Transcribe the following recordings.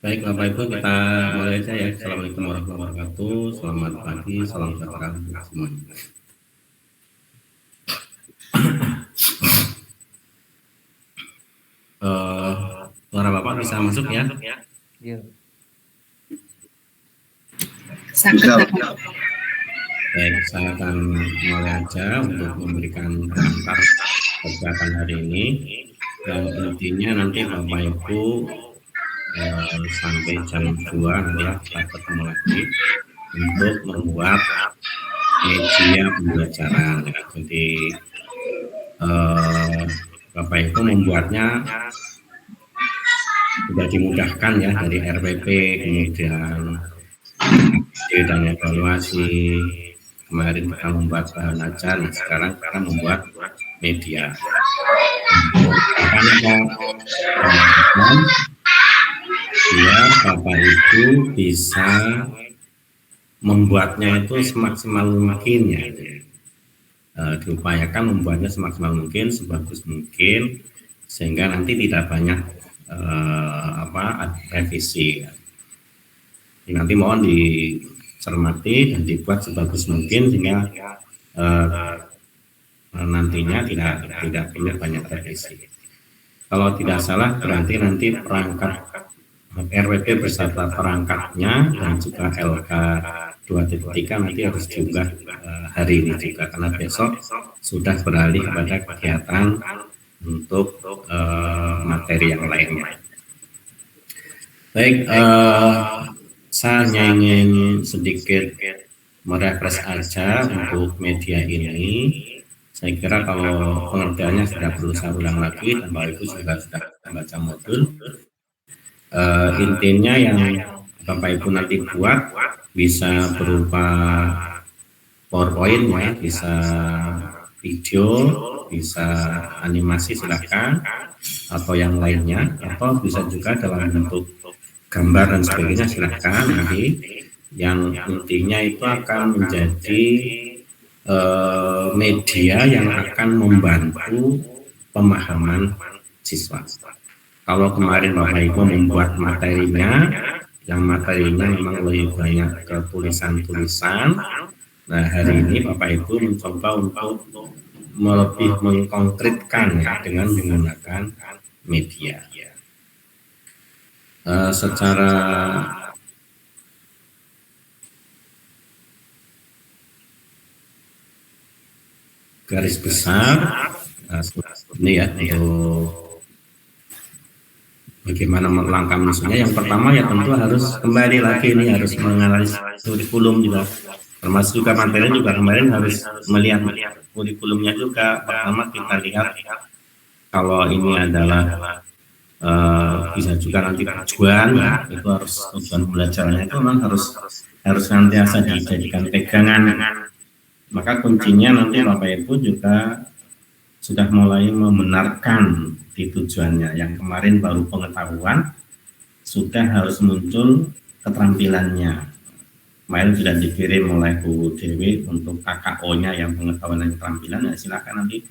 Baik Bapak Ibu, kita mulai aja ya. Assalamualaikum warahmatullahi wabarakatuh. Selamat pagi, salam sejahtera untuk semuanya. Suara Bapak bisa masuk ya? Iya. Baik, saya akan mulai aja untuk memberikan pengantar kegiatan hari ini. Yang intinya nanti Bapak Ibu sampai jam 2 nanti ya kita ketemu lagi untuk membuat media pembelajaran. Jadi Bapak Ibu membuatnya sudah dimudahkan ya dari RPP, kemudian dan evaluasi. Kemarin kita membuat bahan ajar, nah sekarang kita membuat media. Biar Bapak Ibu bisa membuatnya itu semaksimal mungkin ya. Diupayakan membuatnya semaksimal mungkin, sebagus mungkin, sehingga nanti tidak banyak revisi. Nanti mohon dicermati dan dibuat sebagus mungkin sehingga nantinya tidak perlu banyak revisi. Kalau tidak salah berarti nanti perangkat RWP beserta perangkatnya dan juga LK 2.3 nanti harus diunggah hari ini juga, karena besok sudah beralih kepada kegiatan untuk materi yang lainnya. Baik, saya hanya ingin sedikit merefresh aja untuk media ini. Saya kira kalau pengertiannya sudah perlu saya ulang lagi dan Bapak Ibu juga sudah membaca modul. Intinya yang Bapak Ibu nanti buat bisa berupa PowerPoint ya, bisa video, bisa animasi silahkan, atau yang lainnya, atau bisa juga dalam bentuk gambar dan sebagainya silahkan. Nanti yang intinya itu akan menjadi media yang akan membantu pemahaman siswa. Kalau kemarin Bapak Ibu membuat materinya, yang materinya memang lebih banyak ke tulisan-tulisan. Nah, hari ini Bapak Ibu mencoba untuk lebih mengkonkretkan ya dengan menggunakan media. Secara garis besar, ini ya untuk bagaimana langkah menyusunnya. Yang pertama ya tentu harus kembali lagi ini harus menganalisis kurikulum juga, termasuk juga materi juga kemarin harus melihat kurikulumnya juga. Pertama kita lihat kalau ini adalah bisa juga nanti tujuan ya, itu harus tujuan belajarnya itu memang harus nantiasa dijadikan pegangan. Maka kuncinya nanti Bapak Ibu juga sudah mulai membenarkan di tujuannya. Yang kemarin baru pengetahuan, sudah harus muncul keterampilannya. Kemarin sudah dikirim oleh Bu Dewi untuk KKO-nya yang pengetahuan dan keterampilan, ya silakan nanti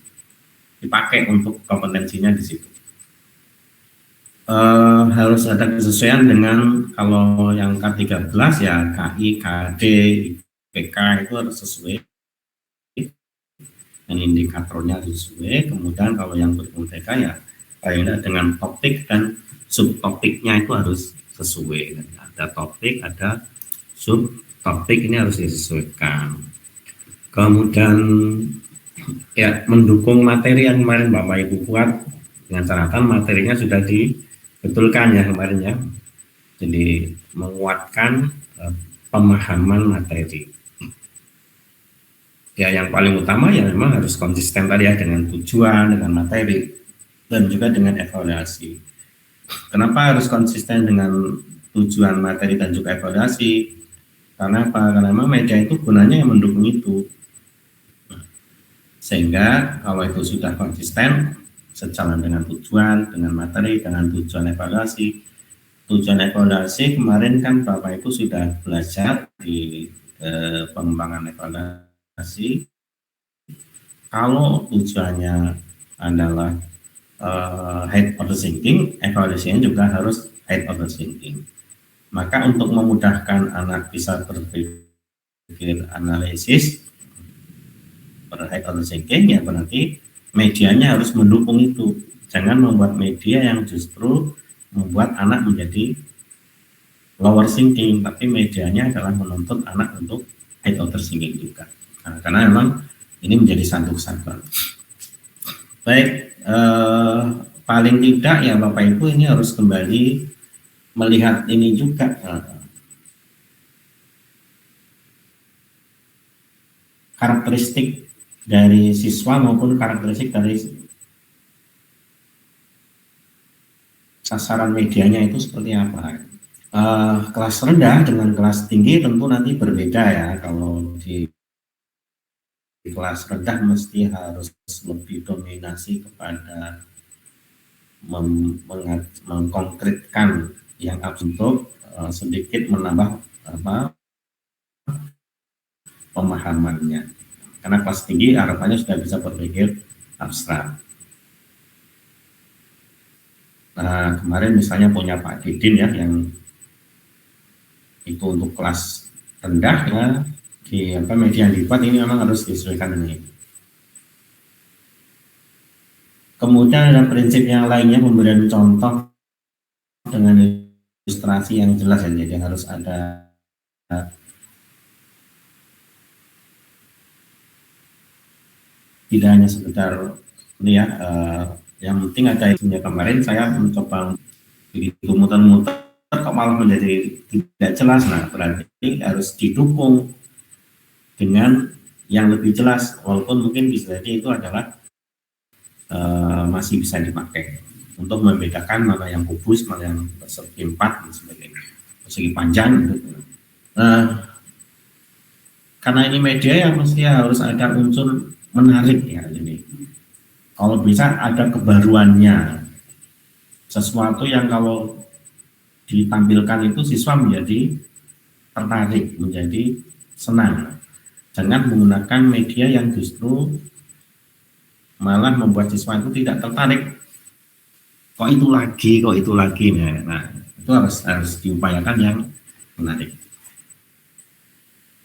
dipakai untuk kompetensinya di situ. Harus ada kesesuaian dengan kalau yang K13 ya KI, KD, IPK itu harus sesuai dan indikatornya sesuai. Kemudian kalau yang TK ya kaitannya dengan topik dan subtopiknya itu harus sesuai. Ada topik, ada subtopik, ini harus disesuaikan. Kemudian ya mendukung materi yang kemarin Bapak Ibu buat dengan catatan materinya sudah dibetulkan ya kemarin ya. Jadi menguatkan pemahaman materi. Ya yang paling utama ya memang harus konsisten tadi ya dengan tujuan, dengan materi, dan juga dengan evaluasi. Kenapa harus konsisten dengan tujuan, materi, dan juga evaluasi? Karena apa? Karena memang media itu gunanya yang mendukung itu. Sehingga kalau itu sudah konsisten, sejalan dengan tujuan, dengan materi, dengan tujuan evaluasi. Tujuan evaluasi kemarin kan Bapak Ibu sudah belajar di pengembangan evaluasi. Kalau tujuannya adalah head of the thinking, evaluasinya juga harus head of the thinking. Maka untuk memudahkan anak bisa berpikir analisis head of the thinking, ya berarti medianya harus mendukung itu. Jangan membuat media yang justru membuat anak menjadi lower thinking, tapi medianya adalah menuntut anak untuk head of the thinking juga. Nah, karena memang ini menjadi satu kesatuan. Baik, paling tidak ya Bapak Ibu ini harus kembali melihat ini juga, karakteristik dari siswa maupun karakteristik dari sasaran medianya itu seperti apa. Kelas rendah dengan kelas tinggi tentu nanti berbeda ya. Kalau di kelas rendah mesti harus lebih dominasi kepada mengkonkretkan yang untuk sedikit menambah pemahamannya. Karena kelas tinggi harapannya sudah bisa berpikir abstrak. Nah, kemarin misalnya punya Pak Didin ya yang itu untuk kelas rendah ya, di media yang dibuat ini memang harus disesuaikan dengan ini. Kemudian ada prinsip yang lainnya, pemberian contoh dengan ilustrasi yang jelas ya, jadi harus ada tidak hanya sekedar ini ya, yang penting ada isunya. Kemarin saya mencoba begitu muter-muter kok malah menjadi tidak jelas. Nah, berarti harus didukung dengan yang lebih jelas, walaupun mungkin bisa jadi itu adalah masih bisa dipakai untuk membedakan mana yang kubus, mana yang persegi 4 dan sebagainya, persegi panjang gitu. karena ini media yang mesti harus ada unsur menarik ya ini. Kalau bisa ada kebaruannya, sesuatu yang kalau ditampilkan itu siswa menjadi tertarik, menjadi senang. Jangan menggunakan media yang justru malah membuat siswa itu tidak tertarik. Kok itu lagi. Nah, itu harus diupayakan yang menarik.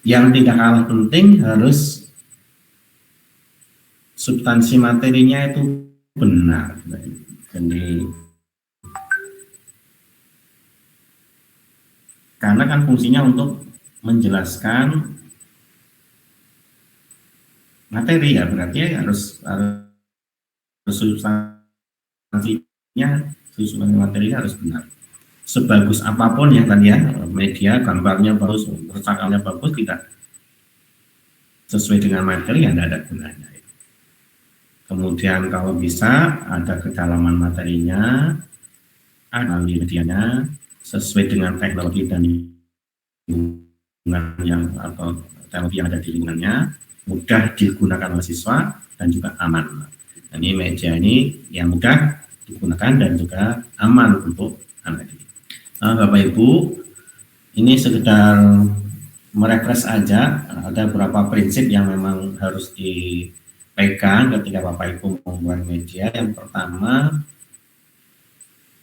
Yang tidak kalah penting harus substansi materinya itu benar. Jadi karena kan fungsinya untuk menjelaskan materi ya, berarti harus substansinya, substansi materinya harus benar. Sebagus apapun ya tadi ya, media gambarnya bagus, percakapannya bagus, tidak sesuai dengan materi ya tidak ada gunanya. Kemudian kalau bisa ada kedalaman materinya, ada medianya sesuai dengan teknologi dan lingkungan yang atau teknologi yang ada di lingkungannya, mudah digunakan oleh siswa dan juga aman. Dan ini media ini yang mudah digunakan dan juga aman untuk anak ini. Bapak Ibu, ini sekedar merefresh aja, ada beberapa prinsip yang memang harus dipegang ketika Bapak Ibu membuat media. Yang pertama,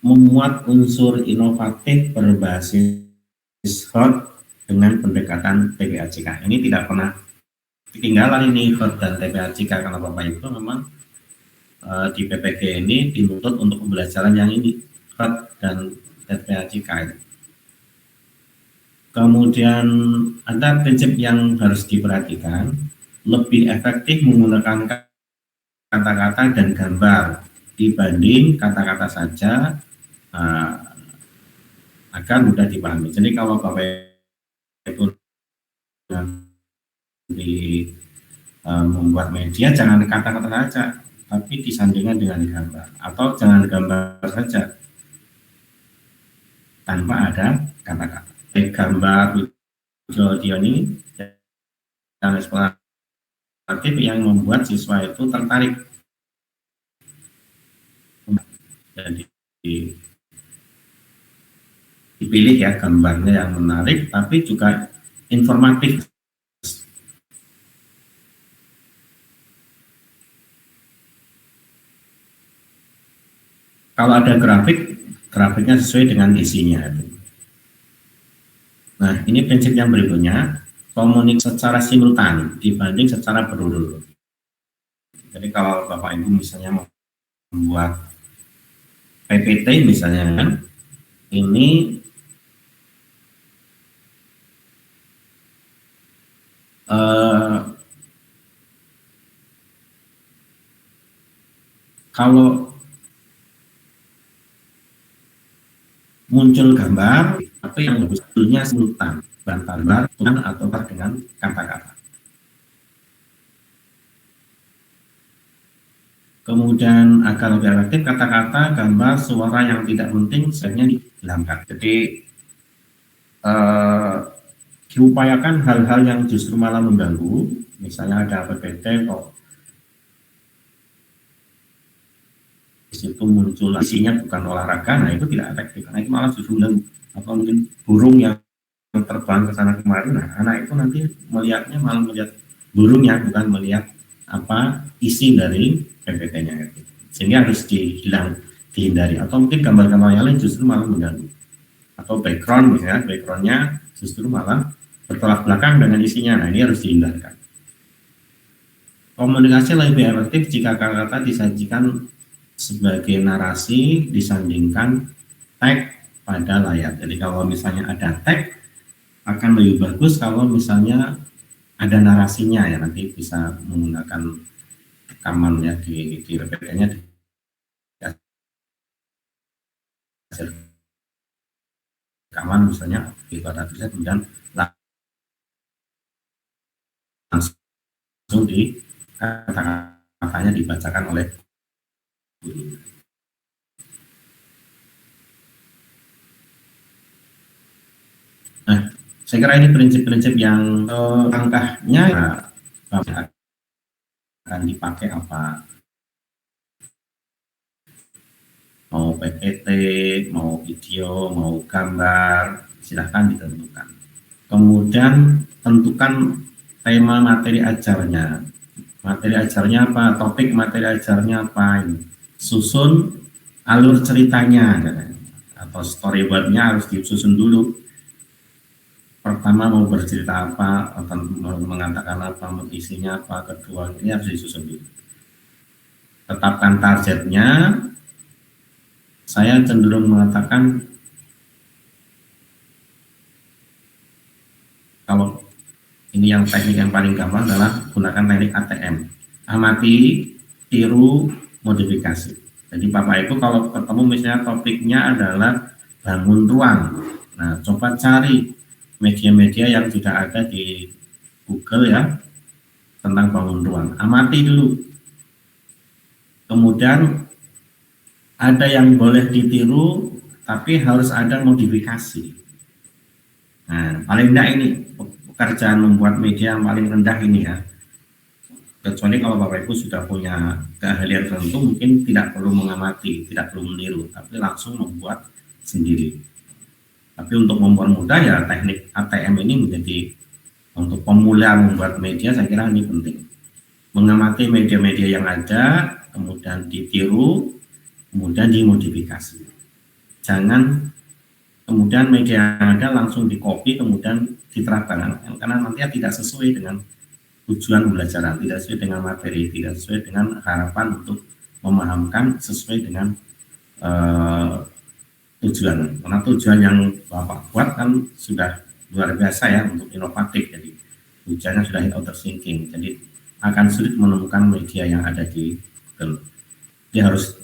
memuat unsur inovatif berbasis hot dengan pendekatan TPACK. Ini tidak pernah ketinggalan ini hot dan TPACK karena Bapak Ibu memang di PPG ini dituntut untuk pembelajaran yang ini hot dan TPACK. Kemudian ada prinsip yang harus diperhatikan, lebih efektif menggunakan kata-kata dan gambar dibanding kata-kata saja agar mudah dipahami. Jadi kalau Bapak Ibu membuat media jangan kata-kata saja, tapi disandingkan dengan gambar, atau jangan gambar saja tanpa ada kata-kata. Gambar video ini yang eksploratif yang membuat siswa itu tertarik. Jadi dipilih ya gambarnya yang menarik tapi juga informatif. Kalau ada grafiknya sesuai dengan isinya. Nah, ini prinsip yang berikutnya, komunikasi secara simultan dibanding secara berurut. Jadi kalau Bapak Ibu misalnya membuat PPT misalnya kan, ini kalau muncul gambar, tapi yang sebetulnya simultan, gambar atau dengan kata-kata. Kemudian agar lebih efektif, kata-kata, gambar, suara yang tidak penting sebenarnya dihilangkan. Jadi diupayakan hal-hal yang justru malah mengganggu, misalnya ada PPT kok itu muncul isinya bukan olahraga, nah itu tidak efektif karena itu malah justru mengganggu. Atau mungkin burung yang terbang ke sana kemarin, nah anak itu nanti melihatnya malah melihat burungnya bukan melihat apa isi dari PPT-nya itu. Sehingga harus dihindari, atau mungkin gambar-gambar yang lain justru malah mengganggu, atau background misalnya backgroundnya justru malah bertolak belakang dengan isinya, nah ini harus dihindarkan. Komunikasi lebih efektif jika kata-kata disajikan sebagai narasi disandingkan tag pada layar. Jadi kalau misalnya ada tag akan lebih bagus kalau misalnya ada narasinya ya, nanti bisa menggunakan rekamannya di PPT-nya rekaman misalnya ibarat bisa kemudian langsung di kata-katanya dibacakan oleh guru. Nah, Saya kira ini prinsip-prinsip yang langkahnya akan dipakai apa, mau PPT, mau video, mau gambar, silahkan ditentukan. Kemudian tentukan tema materi ajarnya. Materi ajarnya apa, topik materi ajarnya apa, susun alur ceritanya, atau storyboardnya harus disusun dulu. Pertama mau bercerita apa, atau mengatakan apa, isinya apa, kedua ini harus disusun dulu. Tetapkan targetnya. Saya cenderung mengatakan kalau ini yang teknik yang paling gampang adalah gunakan teknik ATM. Amati, tiru, modifikasi. Jadi Bapak Ibu kalau ketemu misalnya topiknya adalah bangun ruang. Nah, coba cari media-media yang sudah ada di Google ya tentang bangun ruang. Amati dulu. Kemudian ada yang boleh ditiru, tapi harus ada modifikasi. Nah, paling tidak ini pekerjaan membuat media yang paling rendah ini ya. Kecuali kalau Bapak Ibu sudah punya keahlian tertentu, mungkin tidak perlu mengamati, tidak perlu meniru, tapi langsung membuat sendiri. Tapi untuk mempermudah ya teknik ATM ini menjadi untuk pemula membuat media, saya kira ini penting. Mengamati media-media yang ada, kemudian ditiru, kemudian dimodifikasi. Jangan kemudian media yang ada langsung di-copy, kemudian diterapkan, karena nantinya tidak sesuai dengan tujuan pembelajaran, tidak sesuai dengan materi, tidak sesuai dengan harapan untuk memahamkan sesuai dengan tujuan. Karena tujuan yang Bapak buat kan sudah luar biasa ya, untuk inovatif, jadi tujuannya sudah out of thinking, jadi akan sulit menemukan media yang ada di Google. Dia harus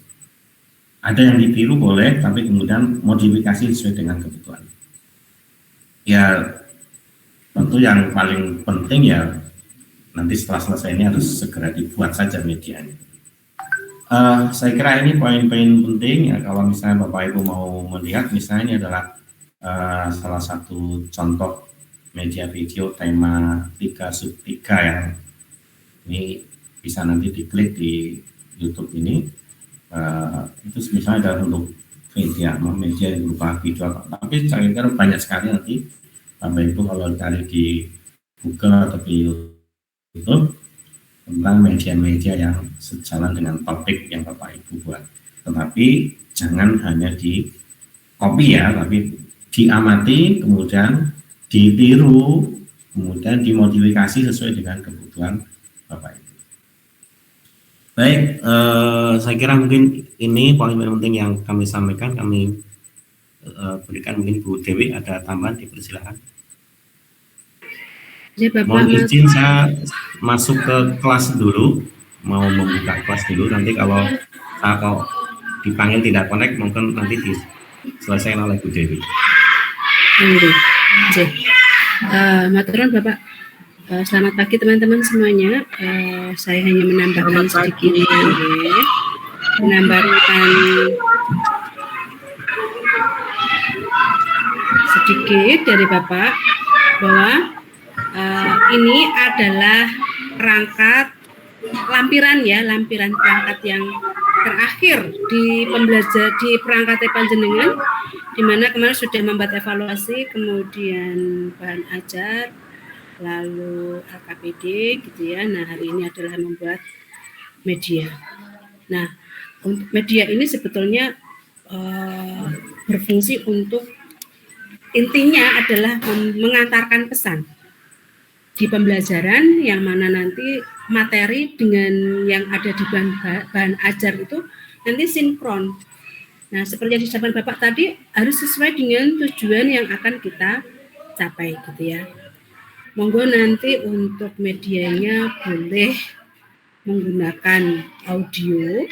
ada yang ditiru boleh, tapi kemudian modifikasi sesuai dengan kebutuhan. Ya tentu yang paling penting ya nanti setelah selesai ini harus segera dibuat saja medianya. Saya kira ini poin-poin penting ya, kalau misalnya Bapak Ibu mau melihat, misalnya ini adalah salah satu contoh media video tema 3/3 ya. Ini bisa nanti diklik di YouTube ini. Itu misalnya adalah untuk media yang berupa video, tapi saya kira banyak sekali nanti Bapak Ibu kalau cari di Google atau di YouTube tentang media-media yang sejalan dengan topik yang Bapak Ibu buat. Tetapi jangan hanya di copy ya, tapi diamati, kemudian ditiru, kemudian dimodifikasi sesuai dengan kebutuhan Bapak Ibu. Baik, saya kira mungkin ini poin-poin penting yang kami sampaikan, kami berikan. Mungkin Bu Dewi ada tambahan, dipersilakan. Ya, mohon izin saya masuk ke kelas dulu, mau membuka kelas dulu. Nanti kalau dipanggil tidak connect, mungkin nanti diselesaikan oleh Bu Dewi. Maturan Bapak. Selamat pagi teman-teman semuanya. Saya hanya menambahkan sedikit, dari Bapak bahwa ini adalah perangkat lampiran perangkat yang terakhir di perangkat panjenengan, di mana kemarin sudah membuat evaluasi, kemudian bahan ajar, lalu LKPD gitu ya. Nah, hari ini adalah membuat media. Nah, untuk media ini sebetulnya berfungsi untuk, intinya adalah mengantarkan pesan di pembelajaran, yang mana nanti materi dengan yang ada di bahan ajar itu nanti sinkron. Nah, seperti yang disampaikan Bapak tadi, harus sesuai dengan tujuan yang akan kita capai gitu ya. Monggo nanti untuk medianya boleh menggunakan audio,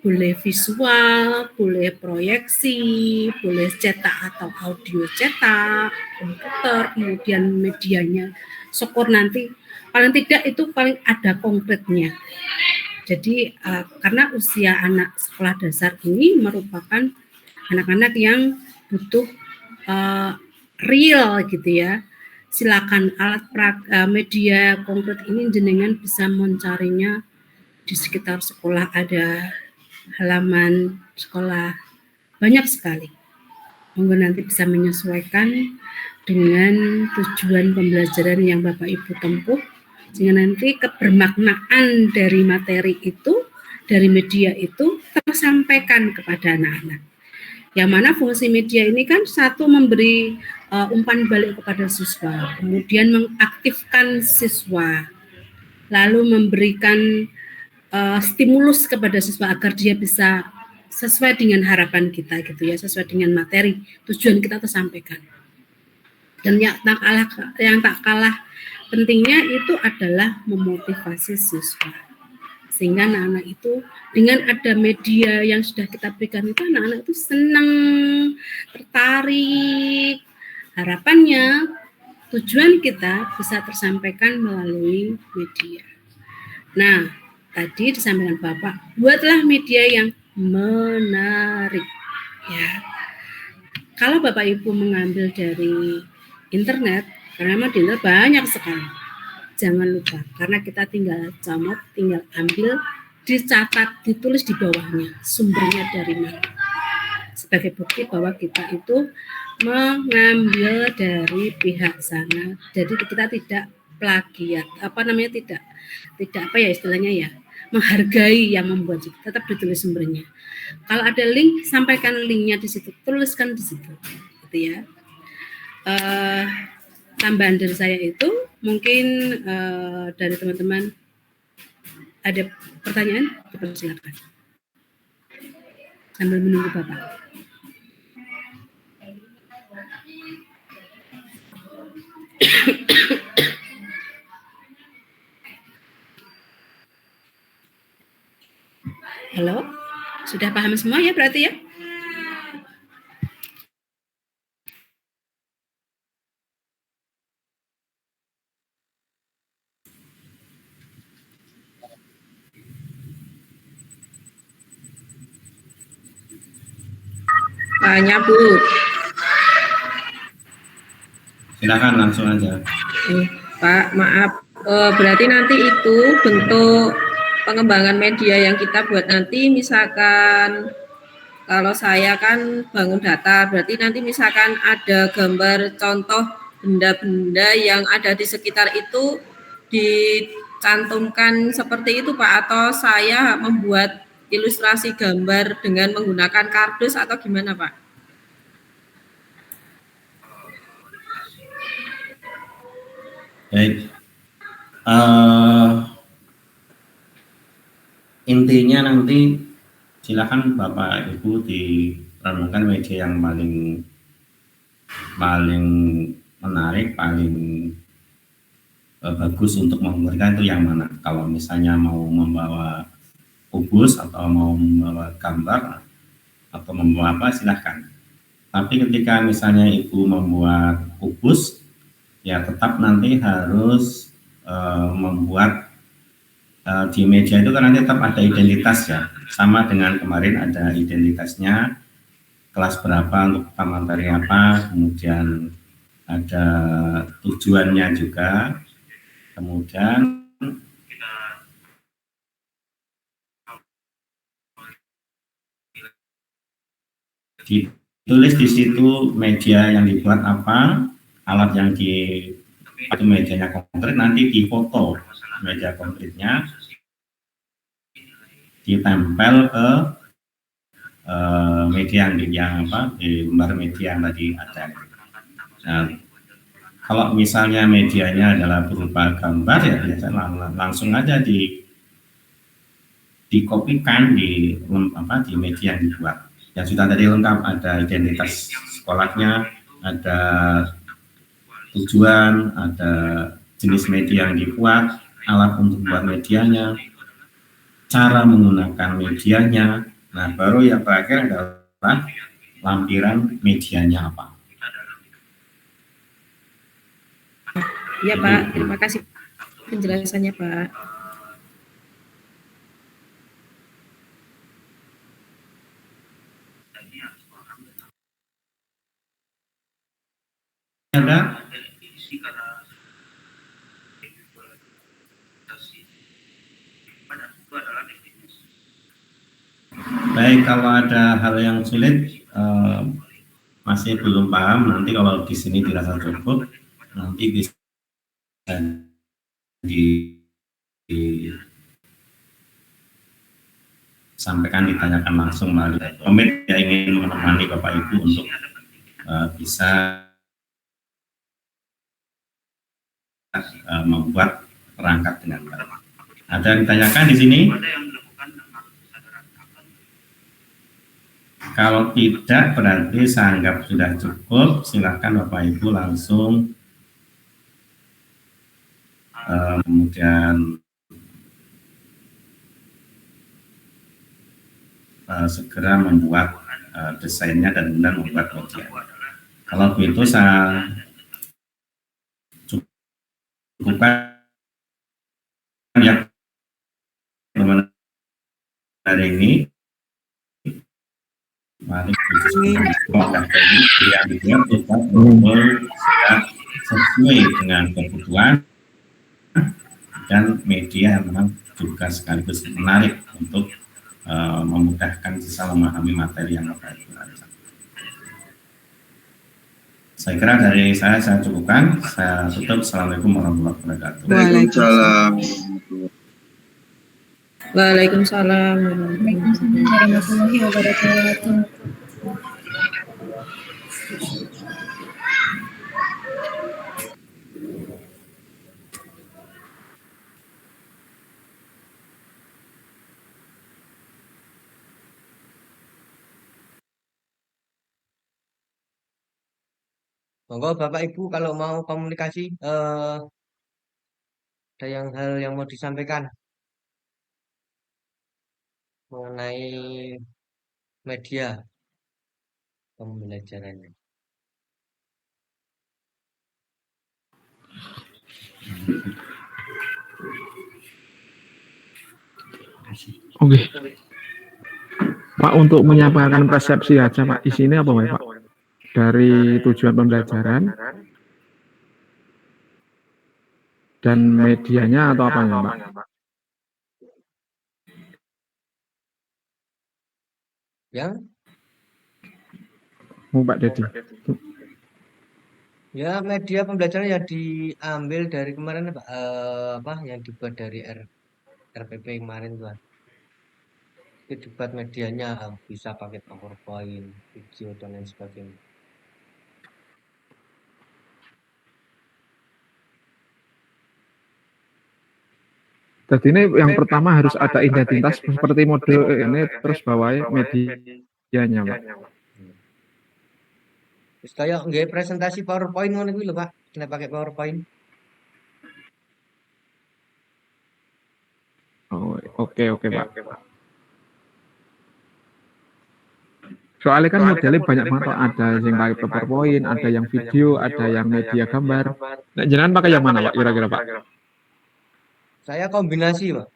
boleh visual, boleh proyeksi, boleh cetak atau audio cetak, komputer, kemudian medianya syukur nanti paling tidak itu paling ada konkretnya. Jadi karena usia anak sekolah dasar ini merupakan anak-anak yang butuh real gitu ya. silakan media konkret ini jenengan bisa mencarinya di sekitar sekolah, ada halaman sekolah banyak sekali. Monggo nanti bisa menyesuaikan dengan tujuan pembelajaran yang Bapak Ibu tempuh, sehingga nanti kebermaknaan dari materi itu, dari media itu tersampaikan kepada anak-anak. Yang mana fungsi media ini kan satu memberi umpan balik kepada siswa, kemudian mengaktifkan siswa, lalu memberikan stimulus kepada siswa agar dia bisa sesuai dengan harapan kita gitu ya, sesuai dengan materi tujuan kita tersampaikan. Dan yang tak kalah pentingnya itu adalah memotivasi siswa, sehingga anak-anak itu dengan ada media yang sudah kita berikan itu anak-anak itu senang, tertarik. Harapannya tujuan kita bisa tersampaikan melalui media. Nah, tadi disampaikan Bapak, buatlah media yang menarik. Ya, kalau Bapak Ibu mengambil dari internet, karena memang di internet banyak sekali. Jangan lupa, karena kita tinggal comot, tinggal ambil, dicatat, ditulis di bawahnya sumbernya dari mana. Sebagai bukti bahwa kita itu mengambil dari pihak sana. Jadi kita tidak plagiat, tidak apa ya istilahnya ya, menghargai yang membuat, tetap ditulis sumbernya. Kalau ada link, sampaikan linknya di situ, tuliskan di situ, gitu ya. Tambahan dari saya itu mungkin dari teman-teman ada pertanyaan, silakan sambil menunggu Bapak. Halo, sudah paham semua ya berarti ya? Tanya Bu. Silakan langsung aja. Pak, maaf. Berarti nanti itu bentuk pengembangan media yang kita buat nanti, misalkan kalau saya kan bangun data, berarti nanti misalkan ada gambar contoh benda-benda yang ada di sekitar itu dicantumkan seperti itu Pak, atau saya membuat ilustrasi gambar dengan menggunakan kardus atau gimana Pak? Baik. Intinya nanti silakan Bapak Ibu direnungkan media yang paling menarik, paling bagus untuk memberikan itu yang mana. Kalau misalnya mau membawa kubus atau mau membawa gambar atau membawa apa, silahkan. Tapi ketika misalnya Ibu membuat kubus, ya tetap nanti harus membuat di media itu kan nanti tetap ada identitas ya, sama dengan kemarin ada identitasnya, kelas berapa untuk materi apa, kemudian ada tujuannya juga, kemudian ditulis di situ media yang dibuat apa, alat yang itu medianya konkret, nanti difoto media konkretnya, ditempel ke media yang di lembar media yang tadi ada. Nah, kalau misalnya medianya adalah berupa gambar ya biasanya langsung aja dikopikan di media yang dibuat. Yang sudah tadi lengkap, ada identitas sekolahnya, ada tujuan, ada jenis media yang dibuat, alat untuk buat medianya, cara menggunakan medianya. Nah, baru yang terakhir adalah lampiran medianya apa. Ya Pak, terima kasih penjelasannya Pak. Ada? Baik, kalau ada hal yang sulit masih belum paham, nanti kalau di sini dirasa cukup, nanti bisa disampaikan, ditanyakan langsung melalui komit yang ingin menemani Bapak Ibu untuk bisa membuat perangkat dengan baik. Ada yang ditanyakan di sini? Kalau tidak, berarti saya anggap sudah cukup. Silakan Bapak Ibu langsung kemudian segera membuat desainnya dan kemudian membuat media. Kalau begitu saya cukupkan ya teman-teman hari ini. Mari yang dibuat kita sudah sesuai dengan kebutuhan dan media yang memang juga sekaligus menarik untuk memudahkan siswa memahami materi yang akan dipelajari. Saya kira dari saya cukupkan. Saya tutup. Assalamualaikum warahmatullahi wabarakatuh. Waalaikumsalam. Waalaikumsalam. Waalaikumsalam warahmatullahi wabarakatuh. Monggo Bapak Ibu kalau mau komunikasi ada hal yang mau disampaikan mengenai media pembelajarannya. Oke. Pak, untuk menyampaikan persepsi aja Pak, isinya apa Pak? Dari tujuan pembelajaran dan medianya atau apanya Pak? Yang? Pak Dedi. Ya, media pembelajaran yang diambil dari kemarin Pak, yang dibuat dari RPP kemarin tuh. Itu dibuat medianya bisa pakai PowerPoint, video dan lain sebagainya. Jadi ini yang pertama harus ada identitas seperti model ini, terus bawahnya medianya Pak. Saya nggak presentasi PowerPoint ngono kuwi lho Pak, kena pakai PowerPoint. Oh, oke Pak. Soalnya kan modelnya banyak banget, ada yang pakai PowerPoint, ada yang video, ada yang media gambar. Nah, jangan pakai yang mana Pak kira-kira Pak? Saya kombinasi Pak.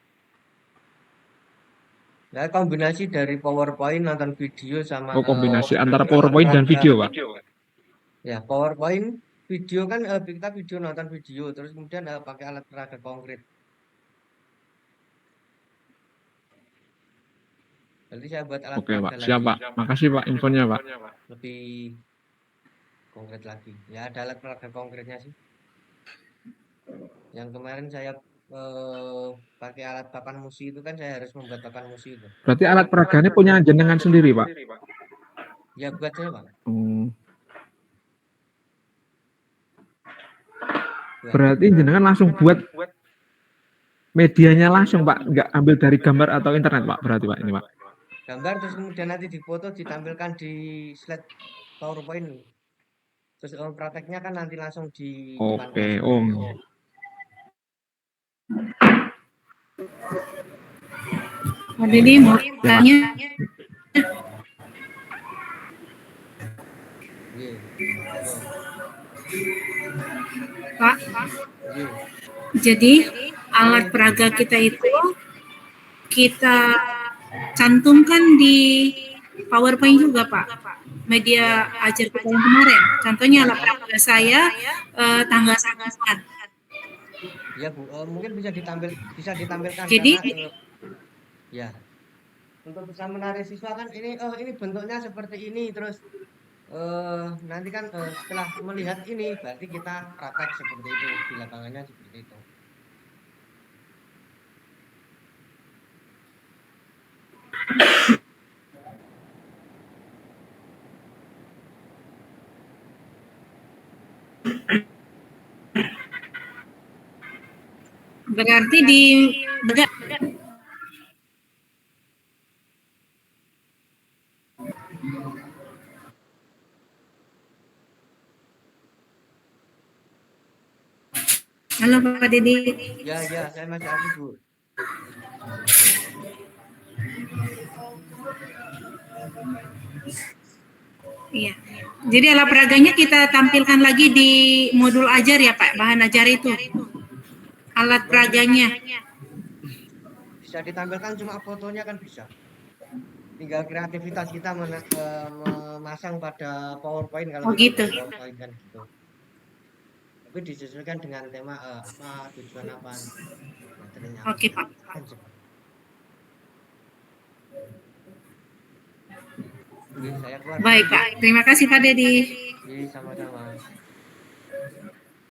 Saya kombinasi dari PowerPoint, nonton video sama. Oh, kombinasi antara PowerPoint dan video Pak? Ya, PowerPoint, video kan kita video nonton video, terus kemudian pakai alat peraga konkret. Jadi saya buat alat Oke Pak, lagi. siap Pak. Makasih Pak infonya Pak. Lebih konkret lagi. Ya ada alat peraga konkretnya sih. Yang kemarin saya pakai alat papan musi itu kan saya harus membuat papan musi itu. Berarti alat peraganya punya jenengan sendiri Pak? Ya buat saya Pak. Berarti jenengan langsung buat medianya langsung Pak, nggak ambil dari gambar atau internet Pak, berarti Pak ini Pak? Gambar terus kemudian nanti difoto ditampilkan di slide PowerPoint. Terus prakteknya kan nanti langsung di. Oke, Pak Dedi mau tanya. Pak, jadi alat peraga kita itu kita cantumkan di PowerPoint juga Pak. media ajar kita yang kemarin. Contohnya alat praga saya tanggal 9. Ya Bu, mungkin bisa ditampilkan Jadi karena ya untuk bisa menarik siswa kan ini bentuknya seperti ini terus nanti kan setelah melihat ini berarti kita praktek seperti itu di lapangannya seperti itu. berarti di Halo Pak Didi. Ya, saya masih aktif Bu. Iya. Jadi alat peraganya kita tampilkan lagi di modul ajar ya Pak, bahan ajar itu. Alat peraganya. Bisa ditampilkan cuma fotonya kan bisa. Tinggal kreativitas kita memasang pada PowerPoint kalau Oh kita gitu. buat PowerPoint kan gitu. Tapi disesuaikan dengan tema apa, tujuan apa, materinya apa. Oke Pak. Kan seperti. Oke, saya keluar. Baik Pak. Terima kasih Pak Dedi. Sama-sama.